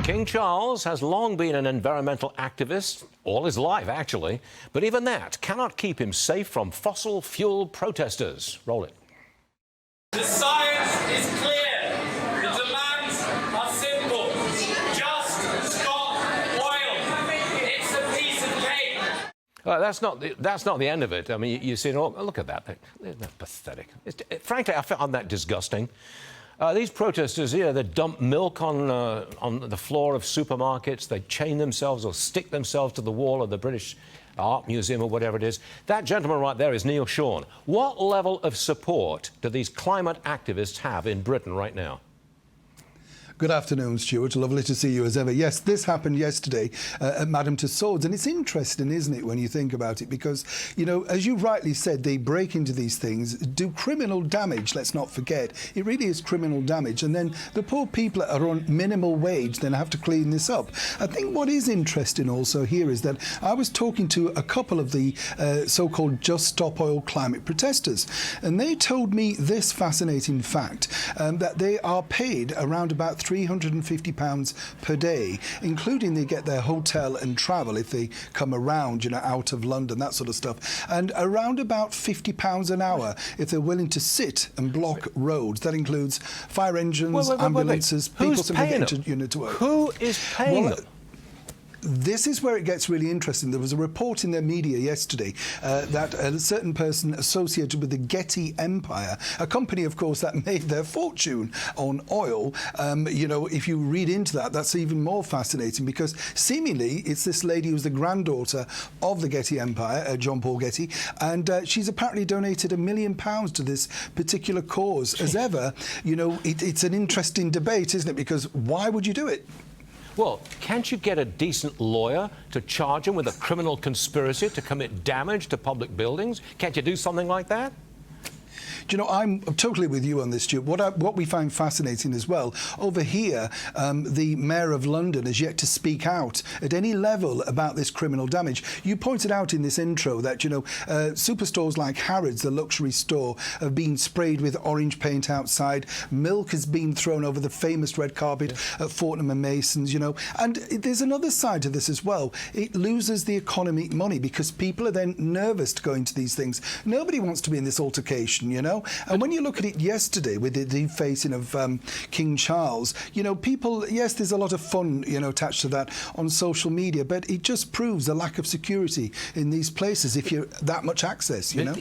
King Charles has long been an environmental activist, all his life actually, but even that cannot keep him safe from fossil fuel protesters. Roll it. The science is clear. The demands are simple. Just stop oil. It's a piece of cake. That's not the end of it. I mean, you see, look at that. They're pathetic. Frankly, I find that disgusting. These protesters here, they dump milk on the floor of supermarkets. They chain themselves or stick themselves to the wall of the British Art Museum or whatever it is. That gentleman right there is Neil Shawn. What level of support do these climate activists have in Britain right now? Good afternoon, Stuart. Lovely to see you as ever. Yes, this happened yesterday at Madame Tussauds, and it's interesting, isn't it, when you think about it, because, you know, as you rightly said, they break into these things, do criminal damage, let's not forget. It really is criminal damage, and then the poor people are on minimal wage then have to clean this up. I think what is interesting also here is that I was talking to a couple of the so-called Just Stop Oil climate protesters, and they told me this fascinating fact, that they are paid around about £350 per day, including they get their hotel and travel if they come around, you know, out of London, that sort of stuff, and around about £50 an hour if they're willing to sit and block roads. That includes fire engines, ambulances, people simply getting to work. Who is paying them? This is where it gets really interesting. There was a report in their media yesterday that a certain person associated with the Getty Empire, a company, of course, that made their fortune on oil, you know, if you read into that, that's even more fascinating, because seemingly it's this lady who's the granddaughter of the Getty Empire, John Paul Getty, and she's apparently donated £1 million to this particular cause. As ever, you know, it's an interesting debate, isn't it? Because why would you do it? Well, can't you get a decent lawyer to charge him with a criminal conspiracy to commit damage to public buildings? Can't you do something like that? Do you know, I'm totally with you on this, Stuart. What we find fascinating as well, over here, the Mayor of London has yet to speak out at any level about this criminal damage. You pointed out in this intro that, you know, superstores like Harrods, the luxury store, have been sprayed with orange paint outside. Milk has been thrown over the famous red carpet at Fortnum and Mason's, you know. And there's another side to this as well. It loses the economy money because people are then nervous to go into these things. Nobody wants to be in this altercation, you know. And when you look at it yesterday with the defacing of King Charles, you know, people, yes, there's a lot of fun, you know, attached to that on social media, but it just proves the lack of security in these places if you're that much access, you know.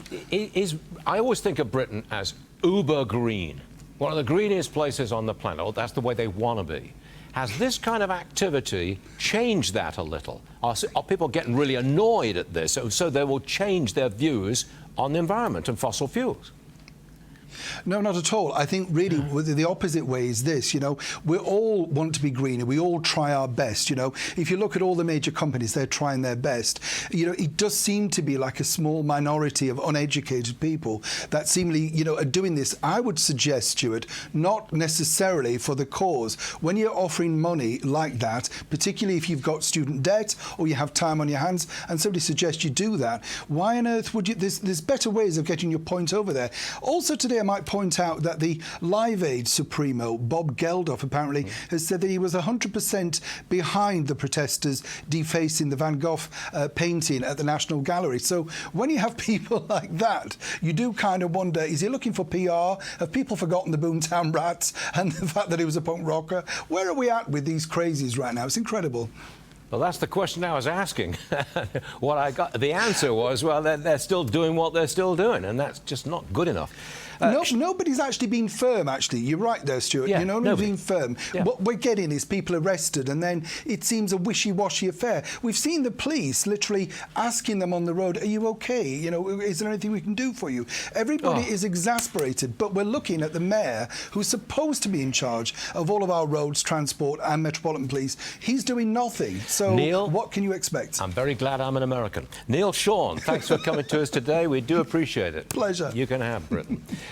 I always think of Britain as uber green, one of the greenest places on the planet. Oh, that's the way they want to be. Has this kind of activity changed that a little? Are people getting really annoyed at this, so they will change their views on the environment and fossil fuels? No, not at all. I think really the opposite way is this, you know, we all want to be greener. We all try our best, you know. If you look at all the major companies, they're trying their best. You know, it does seem to be like a small minority of uneducated people that seemingly, you know, are doing this. I would suggest, Stuart, not necessarily for the cause. When you're offering money like that, particularly if you've got student debt or you have time on your hands and somebody suggests you do that, why on earth would you? There's better ways of getting your point over there. Also today, I might point out that the Live Aid Supremo, Bob Geldof, apparently has said that he was 100% behind the protesters defacing the Van Gogh painting at the National Gallery. So when you have people like that, you do kind of wonder, is he looking for PR? Have people forgotten the Boomtown Rats and the fact that he was a punk rocker? Where are we at with these crazies right now? It's incredible. Well, that's the question I was asking. What I got, the answer was, well, they're still doing what they're still doing, and that's just not good enough. Nobody's actually been firm, actually. You're right there, Stuart. Yeah, you know, nobody's been firm. Yeah. What we're getting is people arrested, and then it seems a wishy-washy affair. We've seen the police literally asking them on the road, are you OK? You know, is there anything we can do for you? Everybody is exasperated, but we're looking at the mayor, who's supposed to be in charge of all of our roads, transport and Metropolitan Police. He's doing nothing. So Neil, what can you expect? I'm very glad I'm an American. Neil Shawn, thanks for coming to us today. We do appreciate it. Pleasure. You can have Britain.